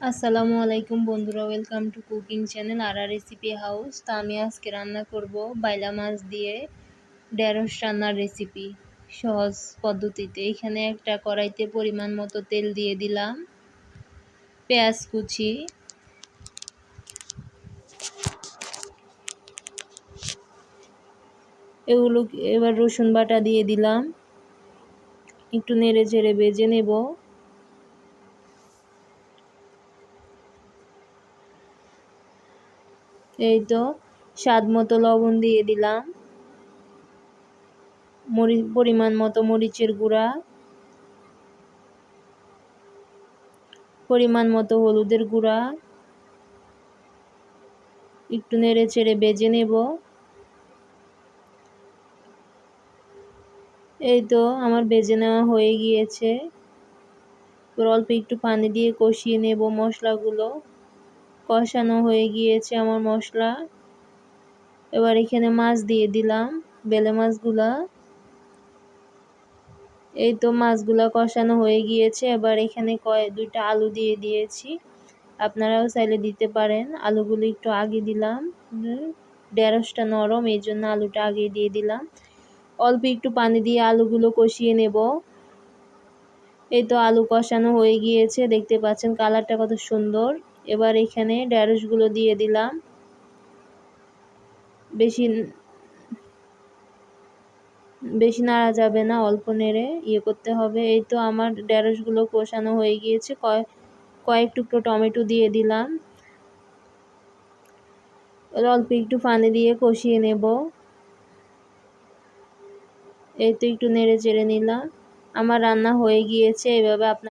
আসসালামু আলাইকুম বন্ধুরা, ওয়েলকাম টু কুকিং চ্যানেল আর রেসিপি হাউস। তো আমি আজকে রান্না করব বাইলা মাছ দিয়ে ঢেঁড়স রান্নার রেসিপি সহজ পদ্ধতিতে। এখানে একটা কড়াইতে পরিমাণ মতো তেল দিয়ে দিলাম, পেঁয়াজ কুচি, এগুলো এবার রসুন বাটা দিয়ে দিলাম, একটু নেড়ে চেড়ে ভেজে নেব। এই তো স্বাদ মতো লবণ দিয়ে দিলাম, পরিমাণ মতো মরিচের গুঁড়া, পরিমাণ মতো হলুদের গুঁড়া, একটু নেড়ে চেড়ে ভেজে নেব। এই তো আমার ভেজে নেওয়া হয়ে গিয়েছে। অল্প একটু পানি দিয়ে কষিয়ে নেব মশলাগুলো। কষানো হয়ে গিয়েছে আমার মশলা। এবার এখানে মাছ দিয়ে দিলাম, বেলে মাছগুলা। এই তো মাছগুলা কষানো হয়ে গিয়েছে। এবার এখানে দুইটা আলু দিয়ে দিয়েছি, আপনারাও চাইলে দিতে পারেন। আলুগুলো একটু আগে দিলাম, ঢেঁড়সটা নরম এই জন্য আলুটা আগে দিয়ে দিলাম। অল্প একটু পানি দিয়ে আলুগুলো কষিয়ে নেব। এই তো আলু কষানো হয়ে গিয়েছে, দেখতে পাচ্ছেন কালারটা কত সুন্দর। এবার এখানে ঢেঁড়সগুলো দিয়ে দিলাম, বেশি নাড়া যাবে না, অল্প নেড়ে করতে হবে। এই তো আমার ঢেঁড়সগুলো কষানো হয়ে গিয়েছে। কয়েক টুকরো টমেটো দিয়ে দিলাম, অল্প একটু পানি দিয়ে কষিয়ে নেব। এই তো একটু নেড়ে চেড়ে নিলাম। আমার রান্না হয়ে গিয়েছে। এভাবে আপনার